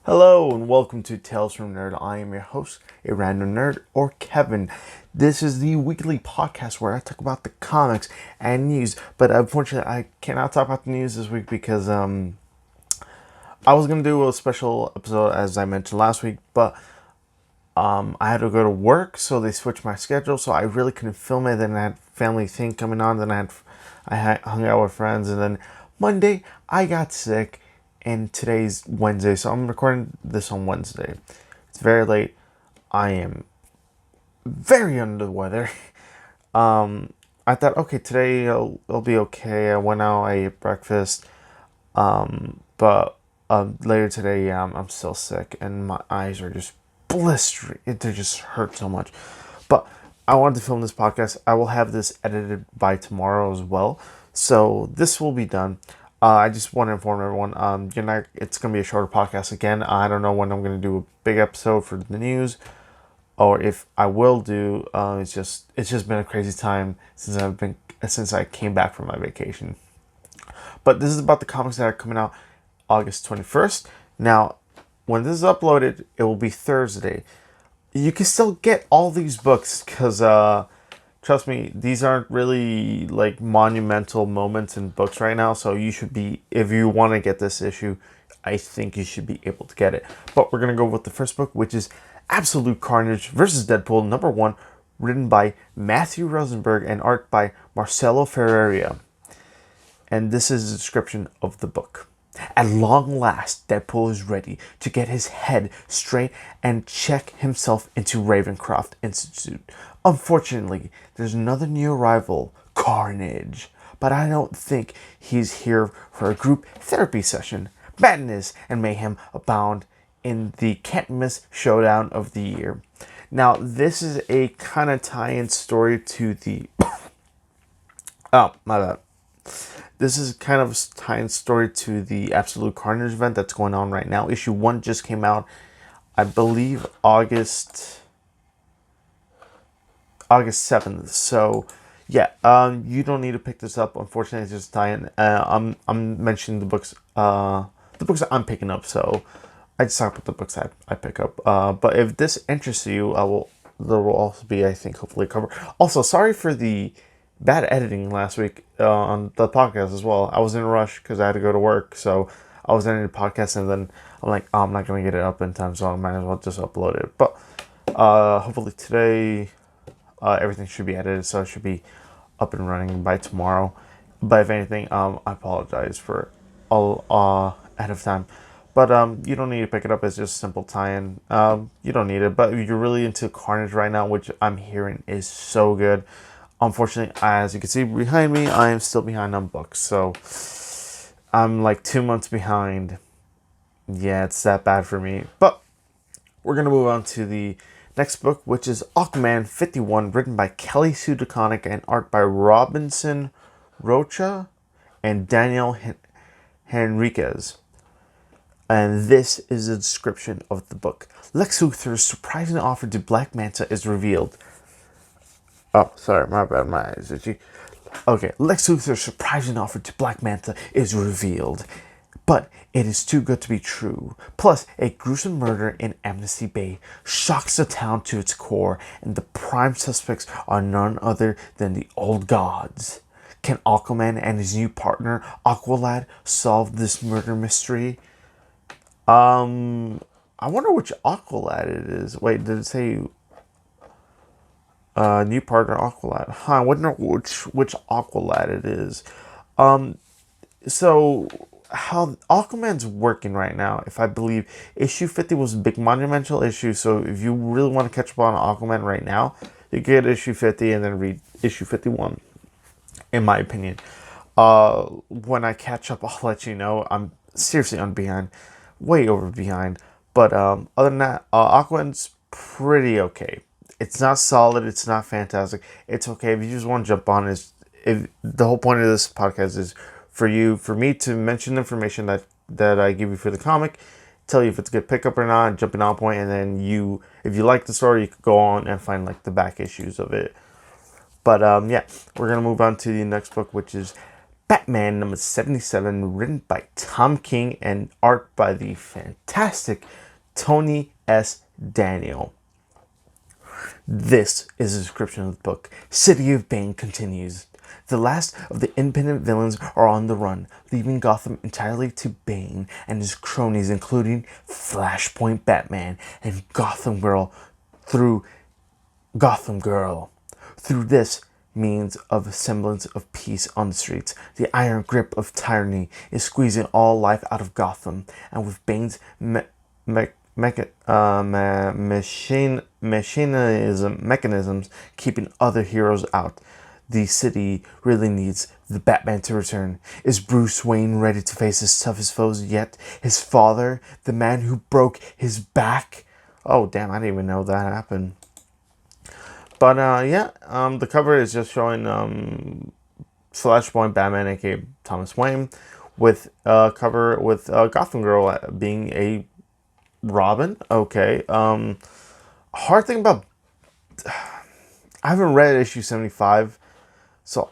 Hello and welcome to Tales from Nerd. I am your host, a random nerd, or Kevin. This is the weekly podcast where I talk about the comics and news. But unfortunately, I cannot talk about the news this week because I was gonna do a special episode as I mentioned last week, but I had to go to work, so they switched my schedule, so I really couldn't film it. Then I had family thing coming on. Then I hung out with friends, and then Monday I got sick. And today's Wednesday, so I'm recording this on Wednesday. It's very late. I am very under the weather. I thought, okay, today it'll be okay. I went out, I ate breakfast. But later today, I'm still sick, and my eyes are just blistering. They just hurt so much. But I wanted to film this podcast. I will have this edited by tomorrow as well. So this will be done. I just want to inform everyone. It's gonna be a shorter podcast again. I don't know when I'm gonna do a big episode for the news, or if I will do. It's just been a crazy time since I came back from my vacation. But this is about the comics that are coming out August 21st. Now, when this is uploaded, it will be Thursday. You can still get all these books because trust me, these aren't really like monumental moments in books right now. So you should be, if you want to get this issue, I think you should be able to get it. But we're going to go with the first book, which is Absolute Carnage versus Deadpool, #1, written by Matthew Rosenberg and art by Marcelo Ferreira. And this is a description of the book. At long last, Deadpool is ready to get his head straight and check himself into Ravencroft Institute. Unfortunately, there's another new arrival, Carnage. But I don't think he's here for a group therapy session. Madness and mayhem abound in the can't-miss showdown of the year. Now, this is a kind of tie-in story to the... oh, my bad. This is kind of a tie-in story to the Absolute Carnage event that's going on right now. Issue 1 just came out, I believe, August 7th. So, yeah, you don't need to pick this up. Unfortunately, it's just tie-in. I'm mentioning the books that I'm picking up. So, I just talk about the books I pick up. But if this interests you, there will also be, I think, hopefully a cover. Also, sorry for the bad editing last week on the podcast as well. I was in a rush because I had to go to work, so I was editing the podcast, and then I'm like, oh, I'm not going to get it up in time, so I might as well just upload it. But hopefully today everything should be edited, so it should be up and running by tomorrow. But if anything, I apologize for all ahead of time. But you don't need to pick it up. It's just a simple tie-in. You don't need it. But if you're really into Carnage right now, which I'm hearing is so good, unfortunately, as you can see behind me, I am still behind on books. So I'm like 2 months behind. Yeah, it's that bad for me. But we're going to move on to the next book, which is Aquaman 51, written by Kelly Sue DeConnick and art by Robinson Rocha and Daniel Henriquez. And this is a description of the book. Lex Luthor's surprising offer to Black Manta is revealed. Oh, sorry, my bad, my eyes itchy. Okay, Lex Luthor's surprising offer to Black Manta is revealed. But it is too good to be true. Plus, a gruesome murder in Amnesty Bay shocks the town to its core, and the prime suspects are none other than the old gods. Can Aquaman and his new partner, Aqualad, solve this murder mystery? I wonder which Aqualad it is. Wait, did it say new partner Aqualad? I wonder which Aqualad it is. So how Aquaman's working right now, if I believe issue 50 was a big monumental issue, so if you really want to catch up on Aquaman right now, you get issue 50 and then read issue 51, in my opinion. When I catch up, I'll let you know. I'm seriously behind, way over behind. But other than that, Aquaman's pretty okay. It's not solid. It's not fantastic. It's okay if you just want to jump on. If the whole point of this podcast is for me to mention information that I give you for the comic, tell you if it's a good pickup or not, jumping on point, and then if you like the story, you could go on and find like the back issues of it. But yeah, we're gonna move on to the next book, which is Batman number 77, written by Tom King and art by the fantastic Tony S. Daniel. This is a description of the book. City of Bane continues. The last of the independent villains are on the run, leaving Gotham entirely to Bane and his cronies, including Flashpoint Batman and Gotham Girl. Through this means of a semblance of peace on the streets, the iron grip of tyranny is squeezing all life out of Gotham, and with Bane's mechanisms keeping other heroes out, the city really needs the Batman to return. Is Bruce Wayne ready to face his toughest foes yet? His father, the man who broke his back? Oh, damn, I didn't even know that happened. But, the cover is just showing Flashpoint Batman, aka Thomas Wayne, with a cover with Gotham Girl being a Robin. Okay. Hard thing about... I haven't read issue 75, so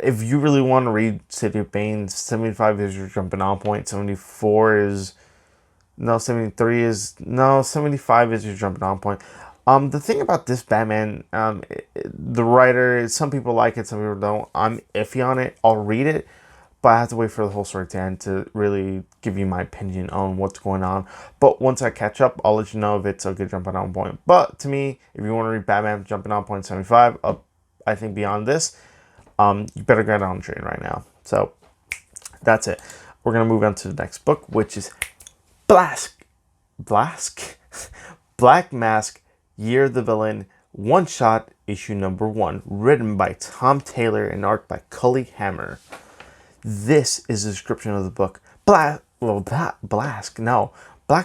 if you really want to read City of Bane, 75 is your jumping on point. 74 is... No, 73 is... No, 75 is your jumping on point. The thing about this Batman, the writer, some people like it, some people don't. I'm iffy on it. I'll read it, but I have to wait for the whole story to end to really give you my opinion on what's going on. But once I catch up, I'll let you know if it's a good jumping on point. But to me, if you want to read Batman jumping on point 75, I think beyond this, you better get on the train right now. So that's it. We're going to move on to the next book, which is Black Mask, Year of the Villain, one shot, issue number 1, written by Tom Taylor and art by Cully Hammer. This is a description of the book. Black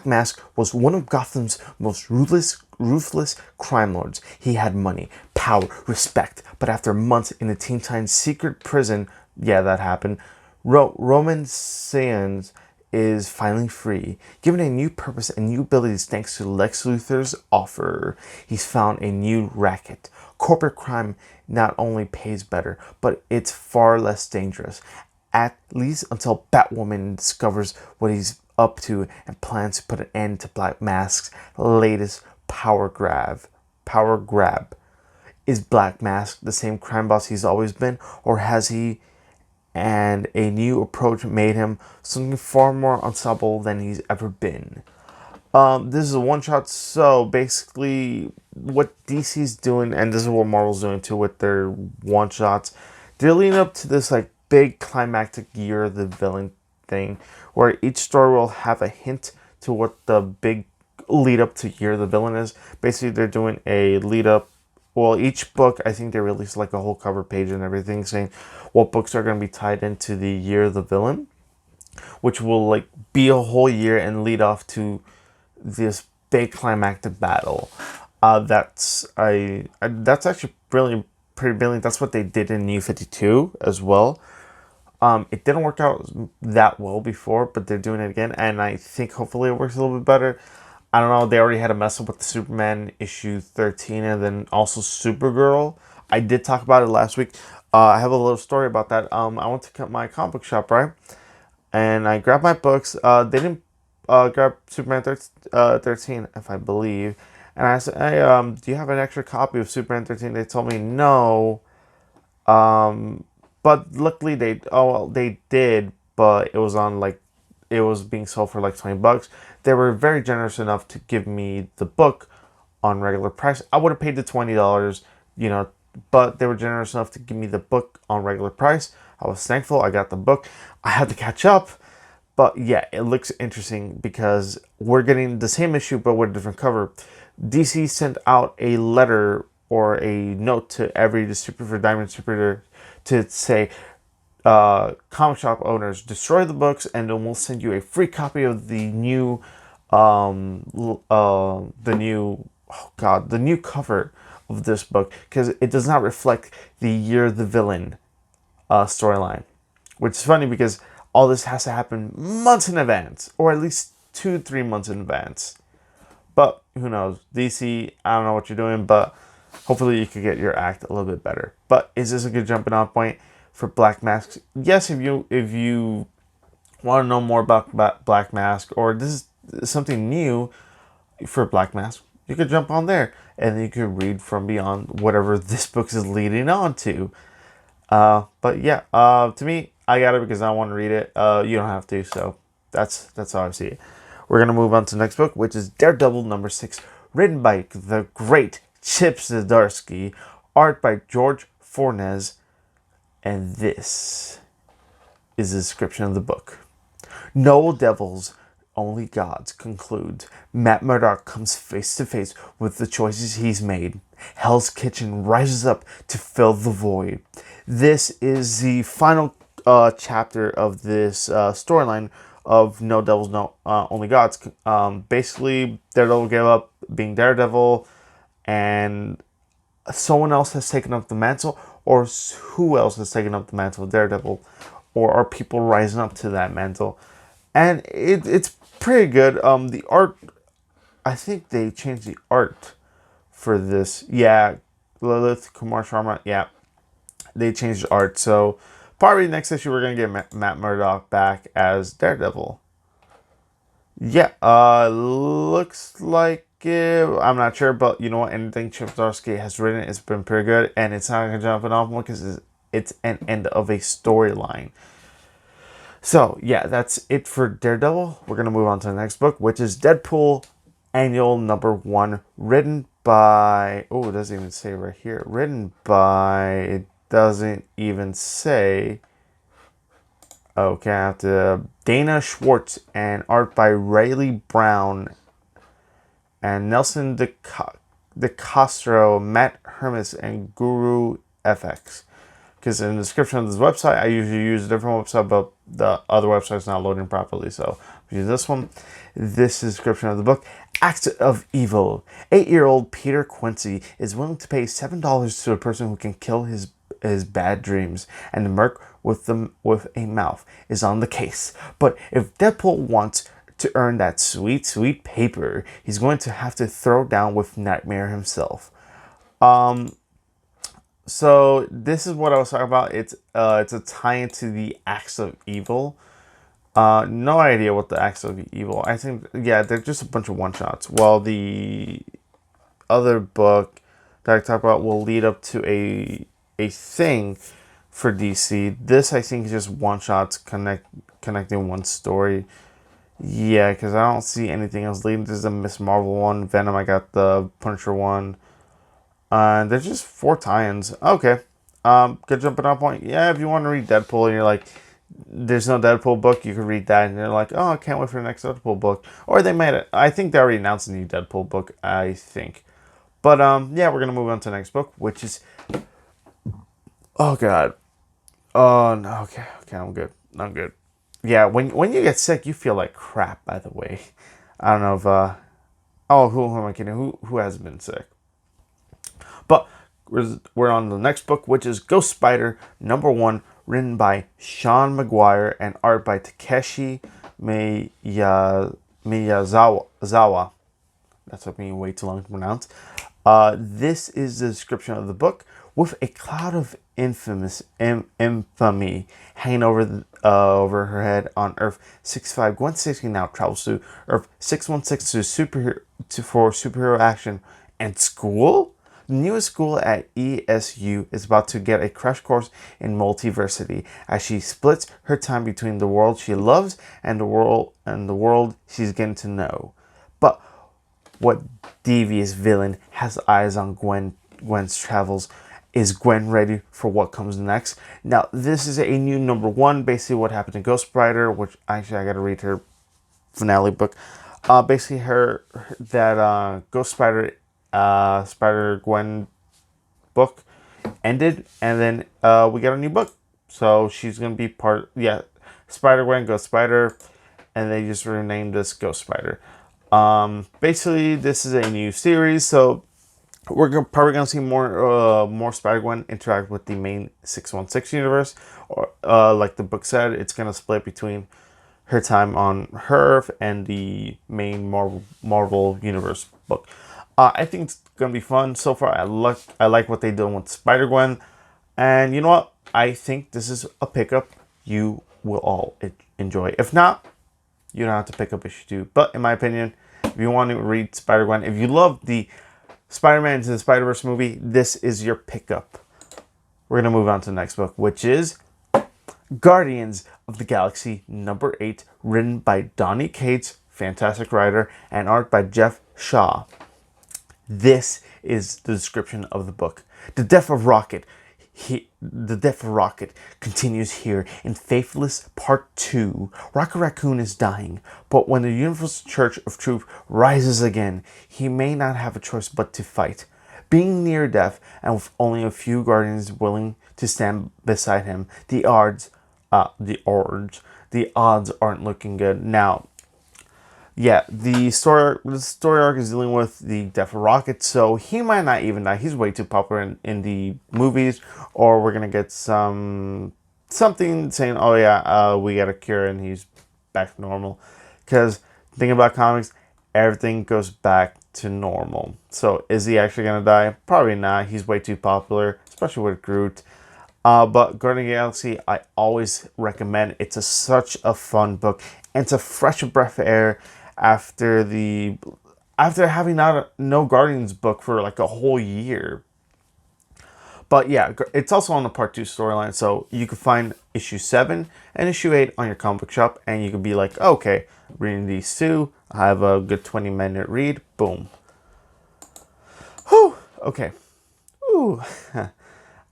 Mask was one of Gotham's most ruthless crime lords. He had money, power, respect, but after months in a Teen Titans secret prison, yeah, that happened, Roman Sands is finally free, given a new purpose and new abilities thanks to Lex Luthor's offer. He's found a new racket. Corporate crime not only pays better, but it's far less dangerous. At least until Batwoman discovers what he's up to and plans to put an end to Black Mask's latest power grab. Is Black Mask the same crime boss he's always been, or has he and a new approach made him something far more unstoppable than he's ever been? This is a one-shot, so basically what DC's doing, and this is what Marvel's doing too with their one-shots, they're leading up to this like big climactic Year of the Villain thing, where each story will have a hint to what the big lead-up to Year of the Villain is. Basically, they're doing a lead-up. Well, each book, I think they release like a whole cover page and everything saying what books are going to be tied into the Year of the Villain, which will like be a whole year and lead off to this big climactic battle. That's actually really pretty brilliant. That's what they did in New 52 as well. It didn't work out that well before, but they're doing it again, and I think hopefully it works a little bit better. I don't know, they already had a mess up with the Superman issue 13 and then also Supergirl. I did talk about it last week. I have a little story about that. I went to my comic book shop, right? And I grabbed my books. They didn't grab Superman 13, if I believe. And I said, hey, do you have an extra copy of Superman 13? They told me no. But luckily they did, but it was on like, it was being sold for like $20. They were very generous enough to give me the book on regular price. I would have paid the $20, but they were generous enough to give me the book on regular price. I was thankful. I got the book. I had to catch up, but yeah, it looks interesting because we're getting the same issue but with a different cover. DC sent out a letter or a note to every distributor, Diamond distributor, to say, comic shop owners, destroy the books and then we'll send you a free copy of the new cover of this book, because it does not reflect the Year of the Villain storyline, which is funny because all this has to happen months in advance, or at least 2-3 months in advance. But who knows, DC, I don't know what you're doing, but hopefully you could get your act a little bit better. But is this a good jumping off point? for Black Mask. Yes, if you want to know more about Black Mask, or this is something new for Black Mask, you could jump on there and then you could read from beyond whatever this book is leading on to. But yeah, to me, I got it because I want to read it. You don't have to, so that's how I see it. We're gonna move on to the next book, which is Daredevil #6, written by the great Chip Zdarsky, art by George Fornes, and this is the description of the book. No devils, only gods, concludes. Matt Murdock comes face to face with the choices he's made. Hell's Kitchen rises up to fill the void. This is the final chapter of this storyline of No Devils, No Only Gods. Basically, Daredevil gave up being Daredevil, and someone else has taken up the mantle, or who else has taken up the mantle of Daredevil, or are people rising up to that mantle? And it's pretty good. The art, I think they changed the art for this. Yeah, Lilith Kumar Sharma. Yeah, they changed the art. So probably next issue we're gonna get Matt Murdock back as Daredevil. Yeah, looks like it. I'm not sure, but you know what? Anything Chip Zdarsky has written, it's been pretty good, and it's not gonna jump it off one because it's an end of a storyline. So, yeah, that's it for Daredevil. We're going to move on to the next book, which is Deadpool Annual #1, written by... Oh, it doesn't even say right here. Written by... It doesn't even say... Okay, I have to... Dana Schwartz, and art by Rayleigh Brown and Nelson DeCastro, Matt Hermes, and Guru FX. Because in the description of this website, I usually use a different website, but the other website's not loading properly, so I'll use this one. This is the description of the book. Acts of Evil. 8-year-old Peter Quincy is willing to pay $7 to a person who can kill his bad dreams, and the merc with a mouth is on the case. But if Deadpool wants to earn that sweet, sweet paper, he's going to have to throw down with Nightmare himself. So this is what I was talking about. It's a tie-in to the Acts of Evil. No idea what the Acts of Evil. I think, yeah, they're just a bunch of one-shots. Well, the other book that I talked about will lead up to a thing for DC. This, I think, is just one-shots connecting one story. Yeah, because I don't see anything else leading. There's a Miss Marvel one. Venom, I got the Punisher one. There's just 4 tie-ins. Okay. Good jumping off point. Yeah, if you want to read Deadpool and you're like, there's no Deadpool book, you can read that and you're like, oh, I can't wait for the next Deadpool book. Or they might, I think they already announced a new Deadpool book, I think. But, yeah, we're going to move on to the next book, which is, oh, God. Oh, no, okay, I'm good. Yeah, when you get sick, you feel like crap, by the way. I don't know if, who am I kidding? Who has been sick? But we're on the next book, which is Ghost Spider #1, written by Sean Maguire and art by Takeshi Miyazawa. That took me way too long to pronounce. This is the description of the book. With a cloud of infamy hanging over her head on Earth 65, Gwen Stacy now travels to Earth 616 for superhero action and school. The newest school at ESU is about to get a crash course in multiversity as she splits her time between the world she loves and the world she's getting to know. But what devious villain has eyes on Gwen's travels? Is Gwen ready for what comes next? Now, this is a new #1, basically what happened to Ghost Spider, which actually I gotta read her finale book. Basically Ghost Spider Spider-Gwen book ended, and then we got a new book. So she's going to be Spider-Gwen, Ghost Spider, and they just renamed this Ghost Spider. Basically, this is a new series, so we're probably going to see more Spider-Gwen interact with the main 616 universe. Or like the book said, it's going to split between her time on Earth and the main Marvel Universe book. I think it's gonna be fun so far. I like what they're doing with Spider-Gwen, and you know what? I think this is a pickup you will all enjoy. If not, you don't have to pick up issue 2. But in my opinion, if you want to read Spider-Gwen, if you love the Spider-Man Into the Spider-Verse movie, this is your pickup. We're going to move on to the next book, which is Guardians of the Galaxy number 8, written by Donny Cates, fantastic writer, and art by Jeff Shaw. This is the description of the book. The death of Rocket continues here in Faithless Part 2. Rocket Raccoon is dying, but when the Universal Church of Truth rises again, he may not have a choice but to fight. Being near death and with only a few Guardians willing to stand beside him, the odds aren't looking good. Now, yeah, the story arc is dealing with the death of Rocket, so he might not even die. He's way too popular in the movies, or we're gonna get something saying, "Oh yeah, we got a cure and he's back to normal." Because thinking about comics, everything goes back to normal. So is he actually gonna die? Probably not. He's way too popular, especially with Groot. But Guardian of the Galaxy, I always recommend. It's such a fun book, and it's a fresh breath of air after having no Guardians book for like a whole year. But yeah, it's also on the Part 2 storyline, so you can find issue 7 and issue 8 on your comic book shop, and you can be like, okay, reading these two, I have a good 20-minute read, boom. Whew, okay. Ooh.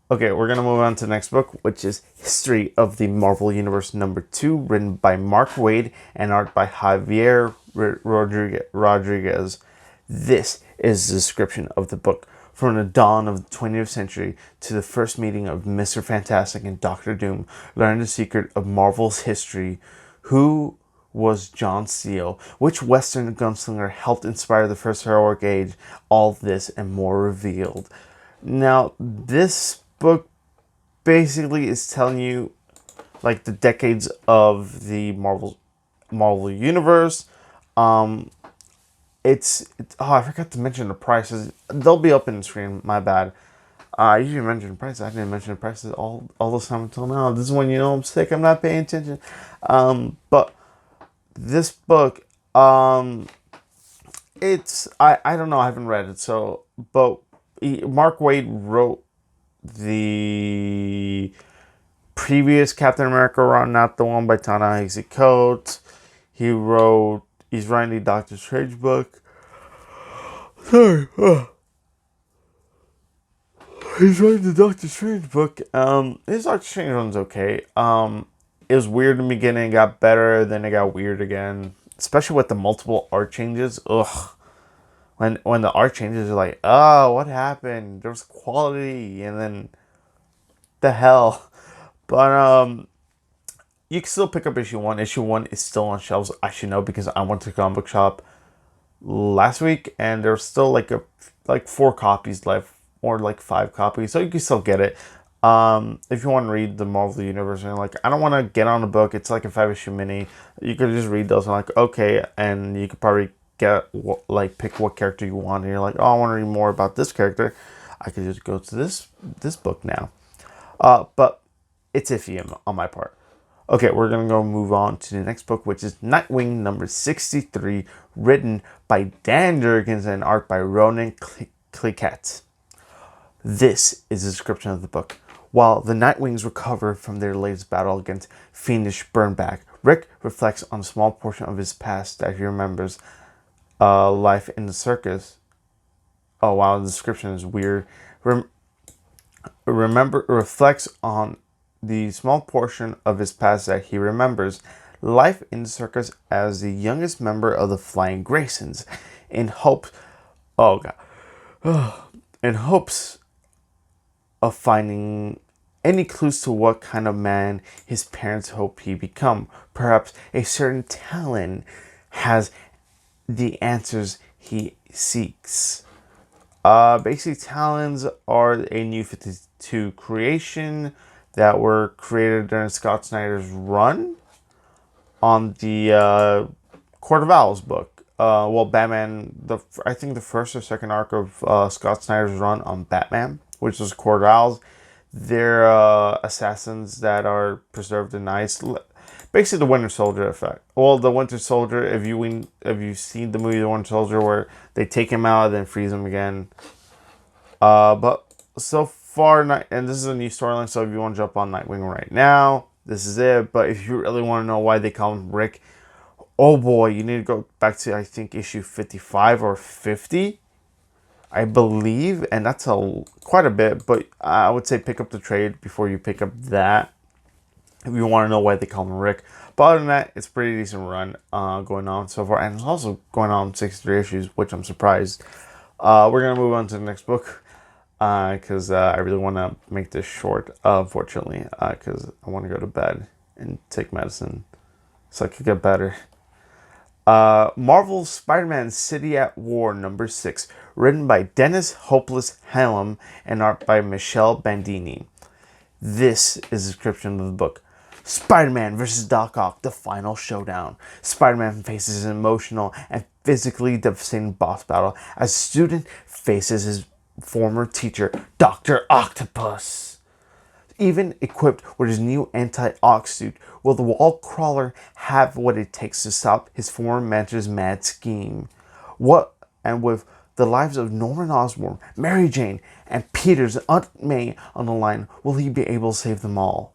Okay, we're going to move on to the next book, which is History of the Marvel Universe number 2, written by Mark Waid and art by Javier Rodriguez. This is the description of the book. From the dawn of the 20th century to the first meeting of Mr. Fantastic and Doctor Doom, learn the secret of Marvel's history. Who was John Steele? Which Western gunslinger helped inspire the first heroic age? All this and more revealed. Now, this book basically is telling you like the decades of the Marvel universe. It's I forgot to mention the prices. They'll be up in the screen. My bad. I usually mention the prices. I didn't mention the prices all this time until now. This is when you know I'm sick. I'm not paying attention. But this book, it's I don't know. I haven't read it. So, but Mark Waid wrote the previous Captain America run, not the one by Ta-Nehisi Coates. He's writing the Doctor Strange book. Sorry. He's writing the Doctor Strange book. His Doctor Strange one's okay. It was weird in the beginning, it got better, then it got weird again. Especially with the multiple art changes. Ugh. When the art changes, you're like, oh, what happened? There was quality, and then the hell. But you can still pick up issue 1. Issue 1 is still on shelves. I should know because I went to the comic book shop last week, and there's still like 4 copies left, or like 5 copies, so you can still get it. If you want to read the Marvel Universe, and like, I don't want to get on the book. It's like a 5-issue mini. You could just read those and like, okay, and you could probably pick what character you want, and you're like, oh, I want to read more about this character. I could just go to this book now. But it's iffy on my part. Okay, we're gonna go move on to the next book, which is Nightwing number 63, written by Dan Jurgens and art by Ronan Cliquette. This is the description of the book. While the Nightwings recover from their latest battle against fiendish Burnback, Rick reflects on a small portion of his past that he remembers. Life in the circus. Oh wow, the description is weird. Reflects on the small portion of his past that he remembers. Life in the circus as the youngest member of the Flying Graysons, in hopes of finding any clues to what kind of man his parents hope he become. Perhaps a certain talent has the answers he seeks. Basically, Talons are a New 52 creation that were created during Scott Snyder's run on the Court of Owls book. Batman, I think the first or second arc of Scott Snyder's run on Batman, which was Court of Owls. They're assassins that are preserved in ice. Basically, the Winter Soldier effect. Well, the Winter Soldier. If you've seen the movie The Winter Soldier, where they take him out and then freeze him again. But so far, and this is a new storyline. So if you want to jump on Nightwing right now, this is it. But if you really want to know why they call him Rick, oh boy, you need to go back to, I think, issue 55 or 50. I believe, and that's quite a bit, but I would say pick up the trade before you pick up that, if you want to know why they call him Rick. But other than that, it's a pretty decent run going on so far, and it's also going on 63 issues, which I'm surprised. We're going to move on to the next book, because I really want to make this short, unfortunately, because I want to go to bed and take medicine so I could get better. Marvel's Spider-Man City at War #6, written by Dennis Hopeless Hallam and art by Michelle Bandini. This is a description of the book. Spider-Man vs. Doc Ock, the final showdown. Spider-Man faces an emotional and physically devastating boss battle as a student faces his former teacher, Dr. Octopus. Even equipped with his new anti-Ock suit, will the wall crawler have what it takes to stop his former mentor's mad scheme? And with the lives of Norman Osborn, Mary Jane, and Peter's Aunt May on the line, will he be able to save them all?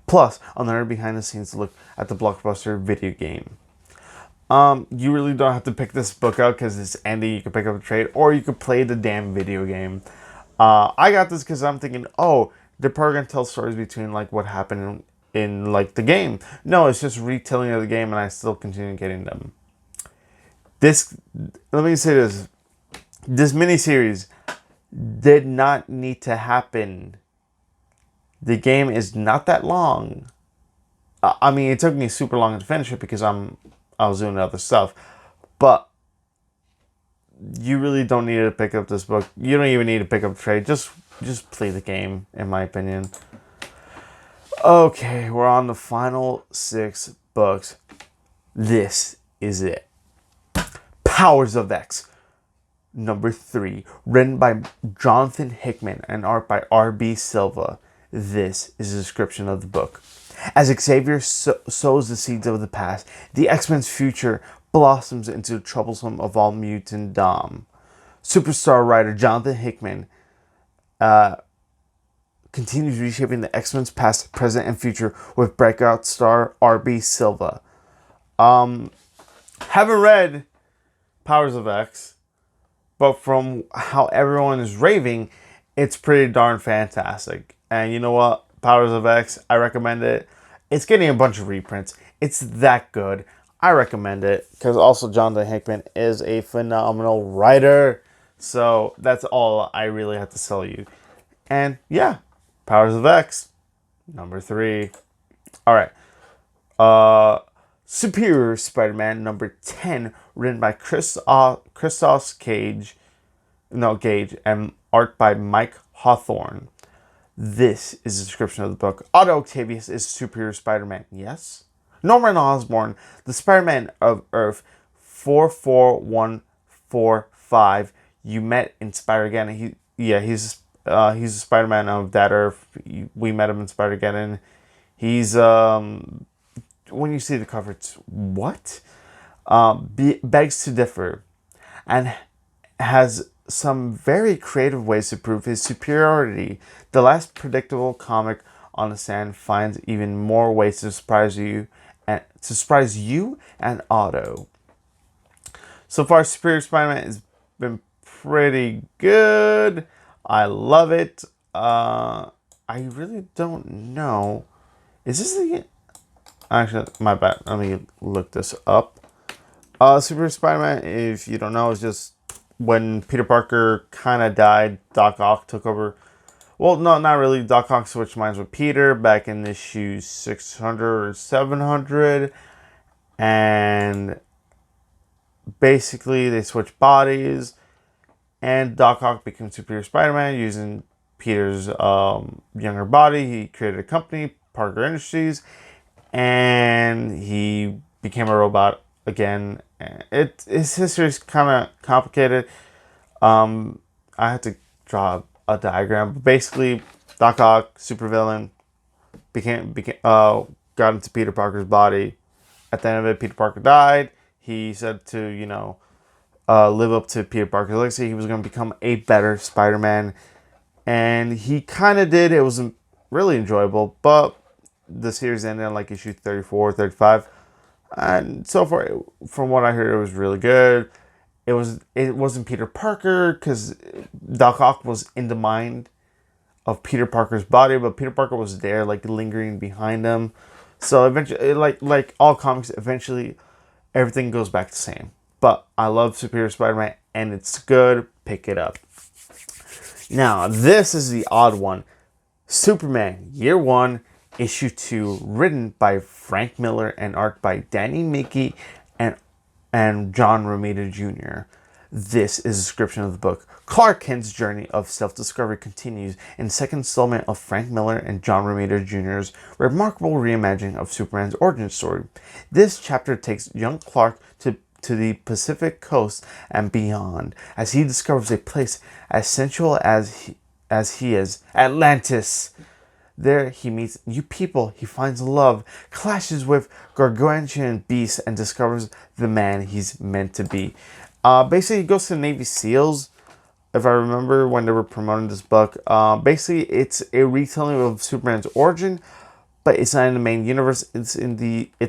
Plus, another behind-the-scenes look at the blockbuster video game. You really don't have to pick this book out because it's Andy. You can pick up a trade, or you could play the damn video game. I got this because I'm thinking, oh, they're probably going to tell stories between, like, what happened in like, the game. No, it's just retelling of the game, and I still continue getting them. Let me say this. This miniseries did not need to happen. The game is not that long. I mean, it took me super long to finish it because I was doing other stuff. But you really don't need to pick up this book. You don't even need to pick up the trade. Just play the game, in my opinion. Okay, we're on the final 6 books. This is it. Powers of X, #3, written by Jonathan Hickman and art by R.B. Silva. This is a description of the book. As Xavier sows the seeds of the past, the X-Men's future blossoms into the troublesome of all mutant Dom. Superstar writer Jonathan Hickman continues reshaping the X-Men's past, present, and future with breakout star R.B. Silva. Haven't read Powers of X, but from how everyone is raving, it's pretty darn fantastic. And you know what? Powers of X, I recommend it. It's getting a bunch of reprints. It's that good. I recommend it because also Jonathan Hickman is a phenomenal writer. So that's all I really have to sell you. And yeah, Powers of X, #3. All right. Superior Spider-Man #10, written by Christos Gage and art by Mike Hawthorne. This is a description of the book. Otto Octavius is Superior Spider-Man, yes? Norman Osborn, the Spider-Man of Earth 44145, you met in Spider-Geddon. He's a Spider-Man of that Earth. We met him in Spider-Geddon. He's, when you see the cover, it's, what? Begs to differ, and has some very creative ways to prove his superiority. The last predictable comic on the stand finds even more ways to surprise you and Otto. So far, Superior Spider-Man has been pretty good. I love it. I really don't know. Is this the... Actually, my bad. Let me look this up. Superior Spider-Man, if you don't know, is just when Peter Parker kind of died, Doc Ock took over. Well, no, not really. Doc Ock switched minds with Peter back in issue 600 or 700. And basically, they switched bodies. And Doc Ock became Superior Spider-Man using Peter's younger body. He created a company, Parker Industries. And he became a robot again. His history is kind of complicated. I had to draw a diagram, but basically Doc Ock, supervillain, got into Peter Parker's body. At the end of it, Peter Parker died. He said to, live up to Peter Parker's legacy. He was going to become a better Spider-Man. And he kind of did. It wasn't really enjoyable, but the series ended on like issue 34, 35. And so far, from what I heard, it was really good. It wasn't Peter Parker because Doc Ock was in the mind of Peter Parker's body, but Peter Parker was there, like lingering behind him. So eventually, like all comics, eventually everything goes back the same. But I love Superior Spider-Man, and it's good. Pick it up. Now, this is the odd one. Superman, Year 1, Issue 2, written by Frank Miller and art by Danny Miki and John Romita Jr. This is a description of the book. Clark Kent's journey of self-discovery continues in the second installment of Frank Miller and John Romita Jr.'s remarkable reimagining of Superman's origin story. This chapter takes young Clark to the Pacific coast and beyond as he discovers a place as sensual as he is, Atlantis. There he meets new people, he finds love, clashes with gargantuan beasts, and discovers the man he's meant to be. Basically, he goes to the Navy SEALs, if I remember when they were promoting this book. Basically, it's a retelling of Superman's origin, but it's not in the main universe. It's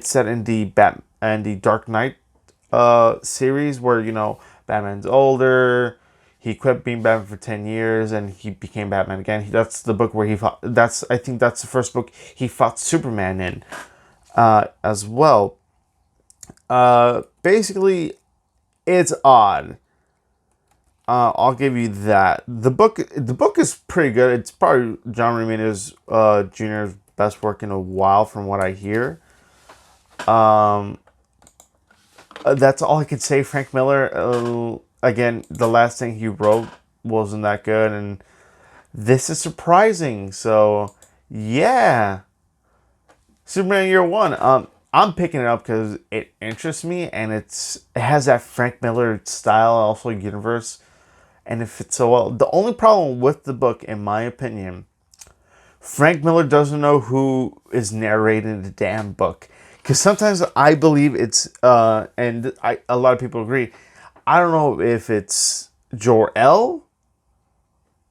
set in the Dark Knight series where, Batman's older. He quit being Batman for 10 years and he became Batman again. That's the book where he fought. I think that's the first book he fought Superman in as well. Basically, it's odd. I'll give you that. The book is pretty good. It's probably John Romita's Jr.'s best work in a while from what I hear. That's all I could say. Frank Miller, again, the last thing he wrote wasn't that good, and this is surprising. So, yeah. Superman Year 1. I'm picking it up because it interests me, and it has that Frank Miller style, also universe, and it fits so well. The only problem with the book, in my opinion, Frank Miller doesn't know who is narrating the damn book. Because sometimes I believe it's, a lot of people agree, I don't know if it's Jor-El,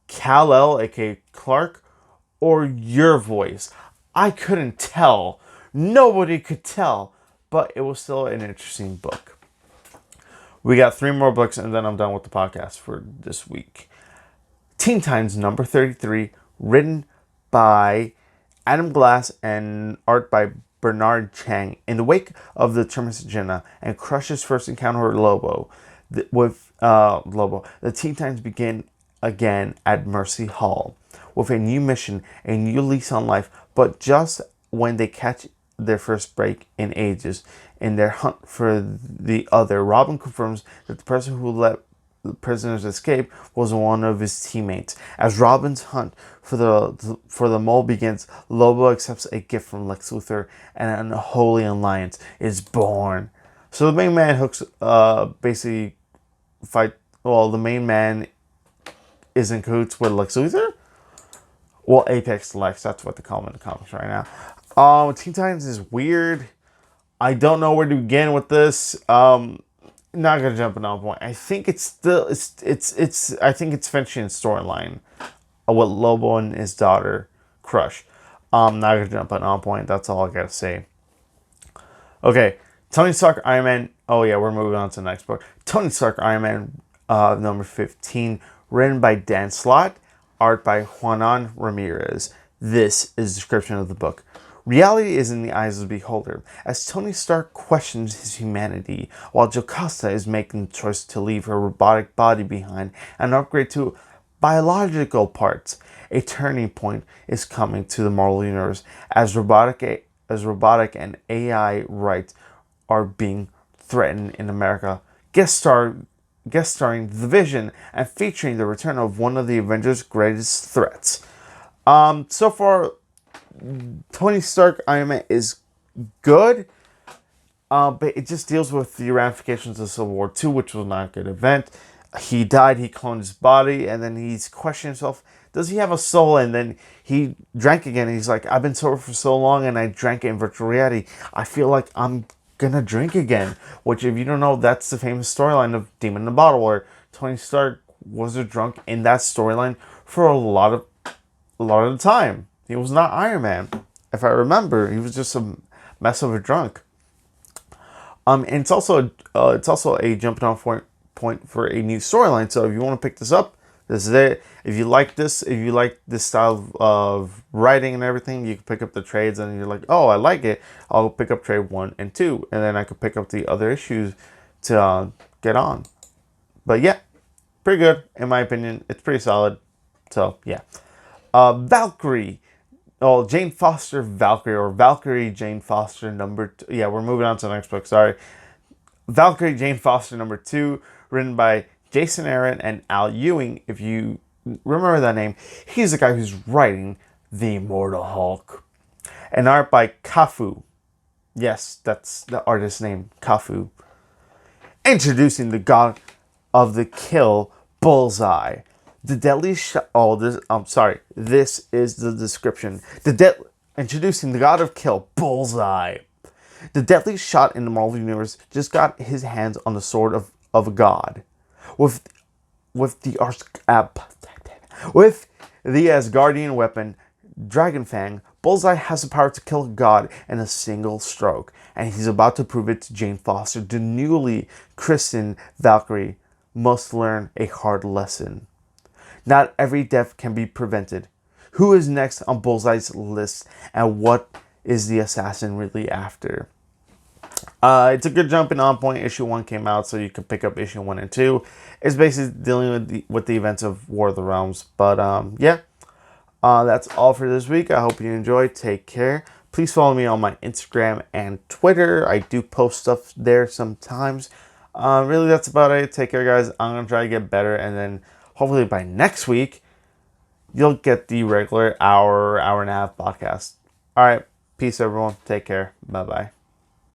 Kal-El, aka Clark, or your voice. I couldn't tell. Nobody could tell. But it was still an interesting book. We got 3 more books and then I'm done with the podcast for this week. Teen Titans number 33, written by Adam Glass and art by Bernard Chang. In the wake of the Terminus Agenda and Crush's first encounter with Lobo, the Teen Titans begin again at Mercy Hall with a new mission, a new lease on life, but just when they catch their first break in ages in their hunt for the other, Robin confirms that the person who let the prisoners escape was one of his teammates. As Robin's hunt for the mole begins, Lobo accepts a gift from Lex Luthor and an unholy alliance is born. So the main man basically fight. Well, the main man is in cahoots with Lex Luthor. Well, Apex Lex, that's what they call him in the comics right now. Teen Titans is weird. I don't know where to begin with this. Not gonna jump in on point. I think it's still I think it's finishing storyline with Lobo and his daughter Crush. Not gonna jump in on point. That's all I gotta say. Okay, Tony Stark Iron Man. Oh yeah, we're moving on to the next book. Tony Stark Iron Man number 15, written by Dan Slott, art by Juanan Ramirez. This is the description of the book. Reality is in the eyes of the beholder, as Tony Stark questions his humanity, while Jocasta is making the choice to leave her robotic body behind and upgrade to biological parts. A turning point is coming to the Marvel Universe, as robotic and AI rights are being threatened in America. Guest starring The Vision and featuring the return of one of the Avengers' greatest threats. So far, Tony Stark Iron Man is good, but it just deals with the ramifications of Civil War II, which was not a good event. He died, he cloned his body, and then he's questioning himself, does he have a soul? And then he drank again. And he's like, I've been sober for so long and I drank it in virtual reality. I feel like I'm gonna drink again. Which, if you don't know, that's the famous storyline of Demon in the Bottle, where Tony Stark was a drunk in that storyline for a lot of the time. He was not Iron Man. If I remember, he was just a mess of a drunk. And it's also a jumping off point for a new storyline. So if you want to pick this up, this is it. If you like this style of writing and everything, you can pick up the trades, and you're like, oh, I like it. I'll pick up trade 1 and 2, and then I could pick up the other issues to get on. But yeah, pretty good in my opinion. It's pretty solid. So yeah, Valkyrie. Oh, Jane Foster Valkyrie, or Valkyrie Jane Foster number 2. Yeah, we're moving on to the next book. Sorry. Valkyrie Jane Foster number 2, written by Jason Aaron and Al Ewing. If you remember that name, he's the guy who's writing The Immortal Hulk. And art by Kafu. Yes, that's the artist's name, Kafu. Introducing the god of the kill, Bullseye. The deadly shot. Oh, this is the description. Introducing the god of kill, Bullseye. The deadly shot in the Marvel Universe just got his hands on the sword of a god. With the Asgardian weapon, Dragonfang, Bullseye has the power to kill a god in a single stroke. And he's about to prove it to Jane Foster. The newly christened Valkyrie must learn a hard lesson. Not every death can be prevented. Who is next on Bullseye's list, and what is the assassin really after? It's a good jumping on point. Issue 1 came out, so you can pick up issue 1 and 2. It's basically dealing with the events of War of the Realms. But yeah, that's all for this week. I hope you enjoyed. Take care. Please follow me on my Instagram and Twitter. I do post stuff there sometimes. Really, that's about it. Take care, guys. I'm gonna try to get better, and then hopefully by next week, you'll get the regular hour and a half podcast. All right. Peace, everyone. Take care. Bye-bye.